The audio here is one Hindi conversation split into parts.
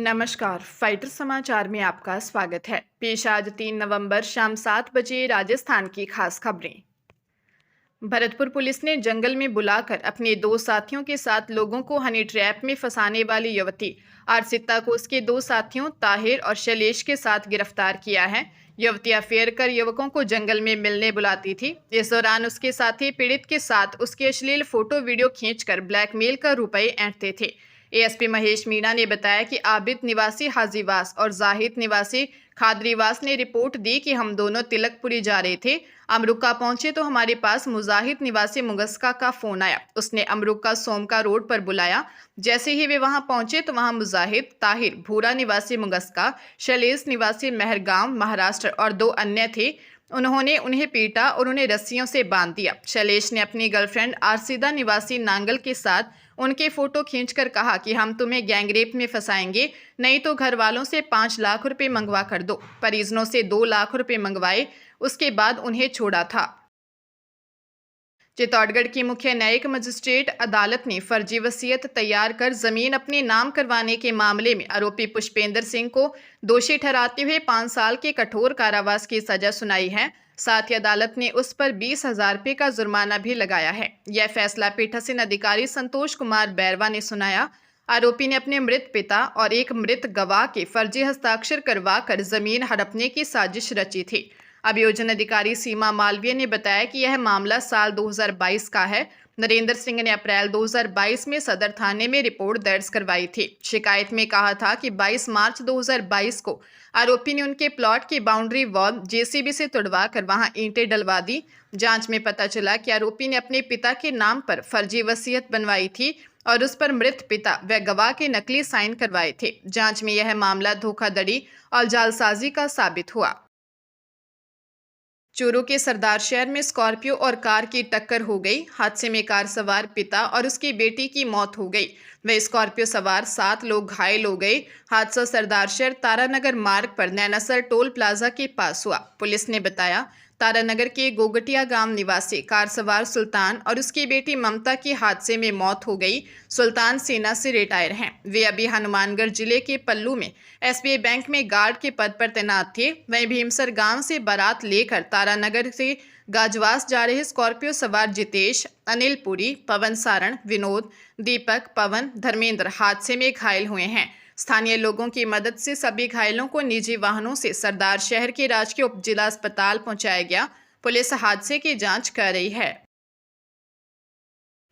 नमस्कार, फाइटर समाचार में आपका स्वागत है। पेश आज 3 नवंबर शाम 7 बजे राजस्थान की खास खबरें। भरतपुर पुलिस ने जंगल में बुलाकर अपने 2 साथियों के साथ लोगों को हनी ट्रैप में फंसाने वाली युवती अर्चिता को उसके 2 साथियों ताहिर और शैलेश के साथ गिरफ्तार किया है। युवती अफेयर कर युवकों को जंगल में मिलने बुलाती थी। इस दौरान उसके साथी पीड़ित के साथ उसके अश्लील फोटो वीडियो खींचकर ब्लैकमेल कर रुपए ऐंठते थे। एएसपी महेश मीणा ने बताया कि आबिद निवासी हाजीवास और जाहिद निवासी खादरीवास ने रिपोर्ट दी कि हम दोनों तिलकपुरी जा रहे थे। अमरुका पहुंचे तो हमारे पास मुजाहिद निवासी मुगस्का का फोन आया। उसने अमरुका सोमका रोड पर बुलाया। जैसे ही वे वहां पहुंचे तो वहां मुजाहिद, ताहिर भूरा निवासी मुगस्का, शैलेश निवासी महरगांव महाराष्ट्र और 2 अन्य थे। उन्होंने उन्हें पीटा और उन्हें रस्सियों से बांध दिया। शैलेश ने अपनी गर्लफ्रेंड आरसीदा निवासी नांगल के साथ उनके फोटो खींचकर कहा कि हम तुम्हें गैंगरेप में फंसाएंगे, नहीं तो घर वालों से 5 लाख रुपए मंगवा कर दो। परिजनों से 2 लाख रुपए मंगवाए, उसके बाद उन्हें छोड़ा था। चित्तौड़गढ़ की मुख्य न्यायिक मजिस्ट्रेट अदालत ने फर्जी वसीयत तैयार कर जमीन अपने नाम करवाने के मामले में आरोपी पुष्पेंद्र सिंह को दोषी ठहराते हुए 5 साल के कठोर कारावास की सजा सुनाई है। साथ ही अदालत ने उस पर 20,000 रुपये का जुर्माना भी लगाया है। यह फैसला पीठासीन अधिकारी संतोष कुमार बैरवा ने सुनाया। आरोपी ने अपने मृत पिता और एक मृत गवाह के फर्जी हस्ताक्षर करवा कर जमीन हड़पने की साजिश रची थी। अभियोजन अधिकारी सीमा मालवीय ने बताया कि यह मामला साल 2022 का है। नरेंद्र सिंह ने अप्रैल 2022 में सदर थाने में रिपोर्ट दर्ज करवाई थी। शिकायत में कहा था कि 22 मार्च 2022 को आरोपी ने उनके प्लॉट की बाउंड्री वॉल जेसीबी से तुड़वा कर वहां ईंटें डलवा दी। जांच में पता चला कि आरोपी ने अपने पिता के नाम पर फर्जी वसीयत बनवाई थी और उस पर मृत पिता व गवाह के नकली साइन करवाए थे। जांच में यह मामला धोखाधड़ी और जालसाजी का साबित हुआ। चूरू के सरदार शहर में स्कॉर्पियो और कार की टक्कर हो गई। हादसे में कार सवार पिता और उसकी बेटी की मौत हो गई। वे स्कॉर्पियो सवार 7 लोग घायल हो गए। हादसा सरदार शहर तारानगर मार्ग पर नैनासर टोल प्लाजा के पास हुआ। पुलिस ने बताया तारानगर के गोगटिया गांव निवासी कार सवार सुल्तान और उसकी बेटी ममता की हादसे में मौत हो गई। सुल्तान सेना से रिटायर हैं। वे अभी हनुमानगढ़ जिले के पल्लू में एसबीआई बैंक में गार्ड के पद पर तैनात थे। वहीं भीमसर गांव से बारात लेकर तारानगर से गाजवास जा रहे स्कॉर्पियो सवार जितेश, अनिल पुरी, पवन सारण, विनोद, दीपक, पवन, धर्मेंद्र हादसे में घायल हुए हैं। स्थानीय लोगों की मदद से सभी घायलों को निजी वाहनों से सरदार शहर के राजकीय उप जिला अस्पताल पहुंचाया गया। पुलिस हादसे की जांच कर रही है।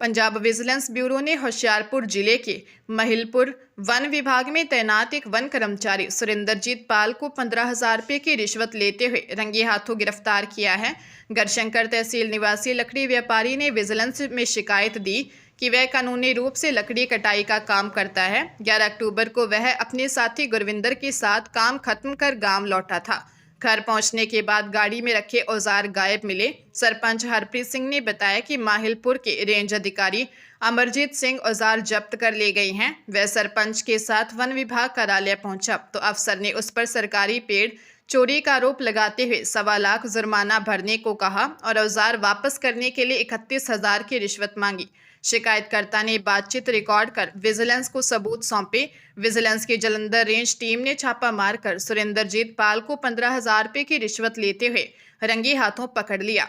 पंजाब विजिलेंस ब्यूरो ने होशियारपुर जिले के महिलपुर वन विभाग में तैनात एक वन कर्मचारी सुरेंद्रजीत पाल को 15,000 रुपये की रिश्वत लेते हुए रंगे हाथों गिरफ्तार किया है। गढ़शंकर तहसील निवासी लकड़ी व्यापारी ने विजिलेंस में शिकायत दी कि वह कानूनी रूप से लकड़ी कटाई का काम करता है। 11 अक्टूबर को वह अपने साथी गुरविंदर के साथ काम खत्म कर गांव लौटा था। घर पहुंचने के बाद गाड़ी में रखे औजार गायब मिले। सरपंच हरप्रीत सिंह ने बताया कि माहिलपुर के रेंज अधिकारी अमरजीत सिंह औजार जब्त कर ले गए हैं। वह सरपंच के साथ वन विभाग कार्यालय पहुंचा तो अफसर ने उस पर सरकारी पेड़ चोरी का आरोप लगाते हुए 1.25 लाख जुर्माना भरने को कहा और औजार वापस करने के लिए 31,000 की रिश्वत मांगी। शिकायतकर्ता ने बातचीत रिकॉर्ड कर विजिलेंस को सबूत सौंपे। विजिलेंस की जालंधर रेंज टीम ने छापा मारकर सुरेंद्रजीत पाल को 15,000 रुपये की रिश्वत लेते हुए रंगे हाथों पकड़ लिया।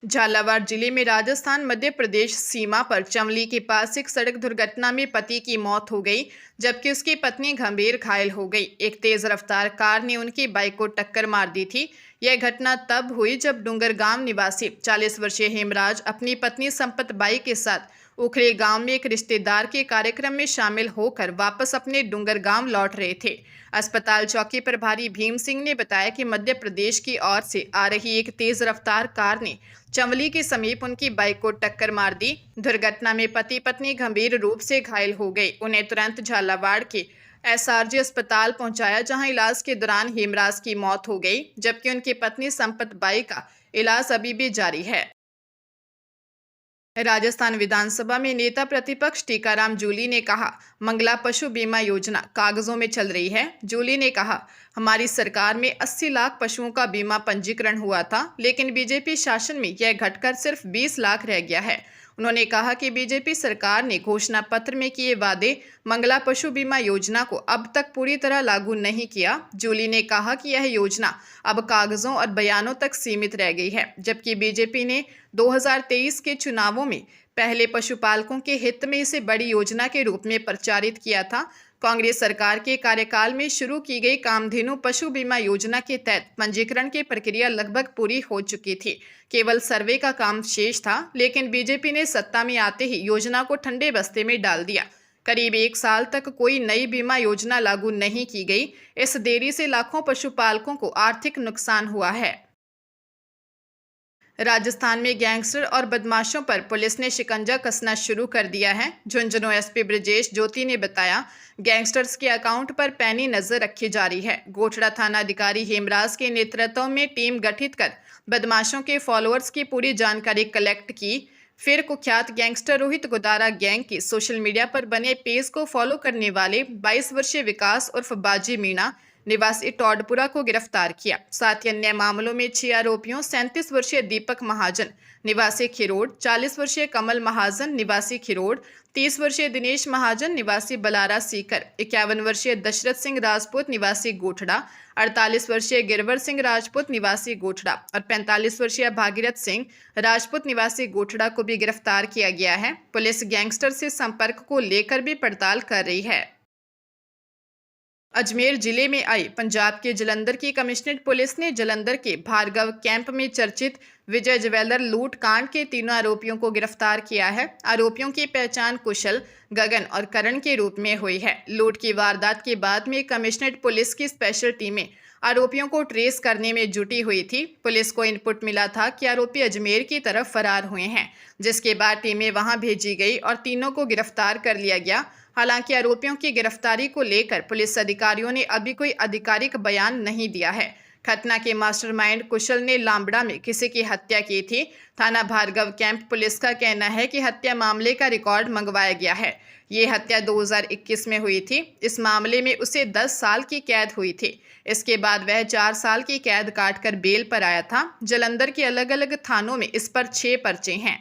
झालावाड़ जिले में राजस्थान मध्य प्रदेश सीमा पर चंवली के पास एक सड़क दुर्घटना में पति की मौत हो गई, जबकि उसकी पत्नी गंभीर घायल हो गई। एक तेज रफ्तार कार ने उनकी बाइक को टक्कर मार दी थी। यह घटना तब हुई जब डूंगरगांव निवासी 40 वर्षीय हेमराज अपनी पत्नी संपत बाई के साथ उखरे गांव में एक रिश्तेदार के कार्यक्रम में शामिल होकर वापस अपने डूंगरगांव लौट रहे थे। अस्पताल चौकी प्रभारी भीम सिंह ने बताया कि मध्य प्रदेश की ओर से आ रही एक तेज रफ्तार कार ने चंवली के समीप उनकी बाइक को टक्कर मार दी। दुर्घटना में पति पत्नी गंभीर रूप से घायल हो गए। उन्हें तुरंत झालावाड़ के एसआरजी अस्पताल पहुंचाया, जहां इलाज के दौरान हेमराज की मौत हो गई, जबकि उनकी पत्नी संपत बाई का इलाज अभी भी जारी है। राजस्थान विधानसभा में नेता प्रतिपक्ष टीकाराम जूली ने कहा, मंगला पशु बीमा योजना कागजों में चल रही है। जूली ने कहा, हमारी सरकार में 80 लाख पशुओं का बीमा पंजीकरण हुआ था, लेकिन बीजेपी शासन में यह घटकर सिर्फ 20 लाख रह गया है। उन्होंने कहा कि बीजेपी सरकार ने घोषणा पत्र में किए वादे मंगला पशु बीमा योजना को अब तक पूरी तरह लागू नहीं किया। जूली ने कहा कि यह योजना अब कागजों और बयानों तक सीमित रह गई है, जबकि बीजेपी ने 2023 के चुनावों में पहले पशुपालकों के हित में इसे बड़ी योजना के रूप में प्रचारित किया था। कांग्रेस सरकार के कार्यकाल में शुरू की गई कामधेनु पशु बीमा योजना के तहत पंजीकरण की प्रक्रिया लगभग पूरी हो चुकी थी, केवल सर्वे का काम शेष था। लेकिन बीजेपी ने सत्ता में आते ही योजना को ठंडे बस्ते में डाल दिया। करीब 1 साल तक कोई नई बीमा योजना लागू नहीं की गई। इस देरी से लाखों पशुपालकों को आर्थिक नुकसान हुआ है। राजस्थान में गैंगस्टर और बदमाशों पर पुलिस ने शिकंजा कसना शुरू कर दिया है। झुंझुनू एसपी ब्रजेश ज्योति ने बताया, गैंगस्टर्स के अकाउंट पर पैनी नजर रखी जा रही है। गोठड़ा थाना अधिकारी हेमराज के नेतृत्व में टीम गठित कर बदमाशों के फॉलोअर्स की पूरी जानकारी कलेक्ट की। फिर कुख्यात गैंगस्टर रोहित गोदारा गैंग की सोशल मीडिया पर बने पेज को फॉलो करने वाले 22 वर्षीय विकास उर्फ बाजी मीणा निवासी टॉडपुरा को गिरफ्तार किया। साथ ही अन्य मामलों में 6 आरोपियों 37 वर्षीय दीपक महाजन निवासी खिरोड़, 40 वर्षीय कमल महाजन निवासी खिरोड़, 30 वर्षीय दिनेश महाजन निवासी बलारा सीकर, 51 वर्षीय दशरथ सिंह राजपूत निवासी गोठड़ा, 48 वर्षीय गिरवर सिंह राजपूत निवासी गोठड़ा और 45 वर्षीय भागीरथ सिंह राजपूत निवासी गोठड़ा को भी गिरफ्तार किया गया है। पुलिस गैंगस्टर से संपर्क को लेकर भी पड़ताल कर रही है। अजमेर जिले में आई पंजाब के जलंधर की कमिश्नरेट पुलिस ने जलंधर के भार्गव कैंप में चर्चित विजय ज्वेलर लूट कांड के तीनों आरोपियों को गिरफ्तार किया है। आरोपियों की पहचान कुशल, गगन और करण के रूप में हुई है। लूट की वारदात के बाद में कमिश्नरेट पुलिस की स्पेशल टीमें आरोपियों को ट्रेस करने में जुटी हुई थी। पुलिस को इनपुट मिला था कि आरोपी अजमेर की तरफ फरार हुए हैं, जिसके बाद टीमें वहां भेजी गई और तीनों को गिरफ्तार कर लिया गया। हालांकि आरोपियों की गिरफ्तारी को लेकर पुलिस अधिकारियों ने अभी कोई आधिकारिक बयान नहीं दिया है। घटना के मास्टरमाइंड कुशल ने लांबड़ा में किसी की हत्या की थी। थाना भार्गव कैंप पुलिस का कहना है कि हत्या मामले का रिकॉर्ड मंगवाया गया है। ये हत्या 2021 में हुई थी। इस मामले में उसे 10 साल की कैद हुई थी। इसके बाद वह 4 साल की कैद काटकर बेल पर आया था। जलंधर के अलग अलग थानों में इस पर 6 पर्चे हैं।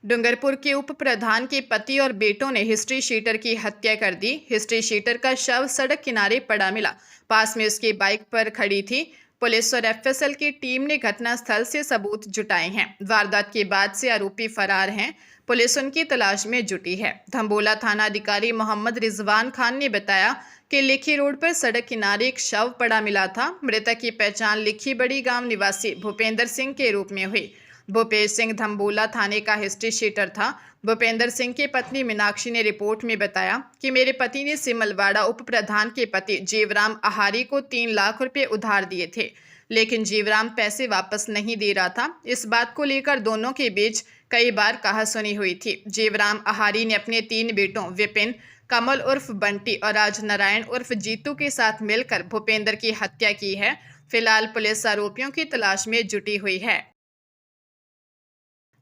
डूंगरपुर के उप प्रधान के पति और बेटों ने हिस्ट्री शीटर की हत्या कर दी। हिस्ट्री शीटर का शव सड़क किनारे पड़ा मिला। पास में उसकी बाइक पर खड़ी थी। पुलिस और एफएसएल की टीम ने घटनास्थल से सबूत जुटाए हैं। वारदात के बाद से आरोपी फरार हैं। पुलिस उनकी तलाश में जुटी है। धम्बोला थाना अधिकारी मोहम्मद रिजवान खान ने बताया कि लिखी रोड पर सड़क किनारे एक शव पड़ा मिला था। मृतक की पहचान लिखी बड़ी गांव निवासी भूपेंद्र सिंह के रूप में हुई। भूपेश सिंह धम्बोला थाने का हिस्ट्री शीटर था। भूपेंद्र सिंह की पत्नी मीनाक्षी ने रिपोर्ट में बताया कि मेरे पति ने सिमलवाड़ा उप प्रधान के पति जीवराम आहारी को 3 लाख रुपए उधार दिए थे, लेकिन जीवराम पैसे वापस नहीं दे रहा था। इस बात को लेकर दोनों के बीच कई बार कहासुनी हुई थी। जीवराम आहारी ने अपने 3 बेटों विपिन, कमल उर्फ बंटी और राजनारायण उर्फ जीतू के साथ मिलकर भूपेंद्र की हत्या की है। फिलहाल पुलिस आरोपियों की तलाश में जुटी हुई है।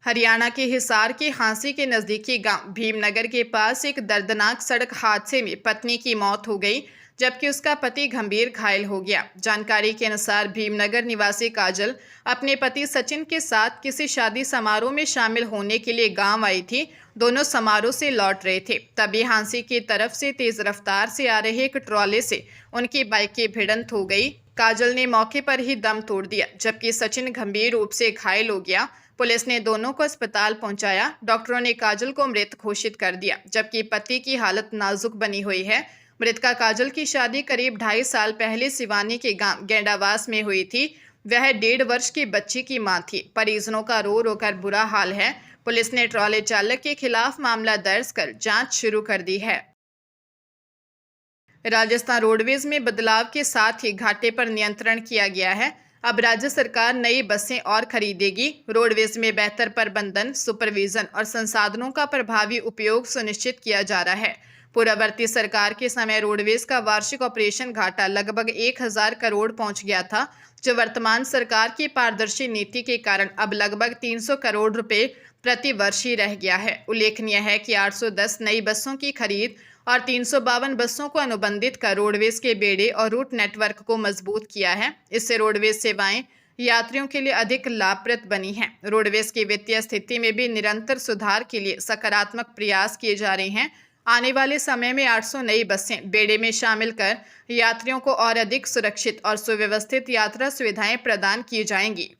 हरियाणा के हिसार के हांसी के नजदीकी गांव भीमनगर के पास एक दर्दनाक सड़क हादसे में पत्नी की मौत हो गई, जबकि उसका पति गंभीर घायल हो गया। जानकारी के अनुसार भीमनगर निवासी काजल अपने पति सचिन के साथ किसी शादी समारोह में शामिल होने के लिए गांव आई थी। दोनों समारोह से लौट रहे थे, तभी हांसी की तरफ से तेज रफ्तार से आ रहे एक ट्रॉले से उनकी बाइक की भिड़ंत हो गई। काजल ने मौके पर ही दम तोड़ दिया, जबकि सचिन गंभीर रूप से घायल हो गया। पुलिस ने दोनों को अस्पताल पहुंचाया। डॉक्टरों ने काजल को मृत घोषित कर दिया, जबकि पति की हालत नाजुक बनी हुई है। मृतका काजल की शादी करीब 2.5 साल पहले सिवानी के गांव गेंडावास में हुई थी। वह 1.5 वर्ष की बच्ची की मां थी। परिजनों का रो रो कर बुरा हाल है। पुलिस ने ट्रॉले चालक के खिलाफ मामला दर्ज कर जांच शुरू कर दी है। राजस्थान रोडवेज में बदलाव के साथ ही घाटे पर नियंत्रण किया गया है। अब राज्य सरकार नई बसें और खरीदेगी। रोडवेज में बेहतर प्रबंधन, सुपरविजन और संसाधनों का प्रभावी उपयोग सुनिश्चित किया जा रहा है। पूर्ववर्ती सरकार के समय रोडवेज का वार्षिक ऑपरेशन घाटा लगभग 1000 करोड़ पहुंच गया था, जो वर्तमान सरकार की पारदर्शी नीति के कारण अब लगभग 300 करोड़ रुपए प्रति वर्ष ही रह गया है। उल्लेखनीय है कि 810 नई बसों की खरीद और 352 बसों को अनुबंधित कर रोडवेज के बेड़े और रूट नेटवर्क को मजबूत किया है। इससे रोडवेज सेवाएं यात्रियों के लिए अधिक लाभप्रद बनी हैं। रोडवेज की वित्तीय स्थिति में भी निरंतर सुधार के लिए सकारात्मक प्रयास किए जा रहे हैं। आने वाले समय में 800 नई बसें बेड़े में शामिल कर यात्रियों को और अधिक सुरक्षित और सुव्यवस्थित यात्रा सुविधाएं प्रदान की जाएंगी।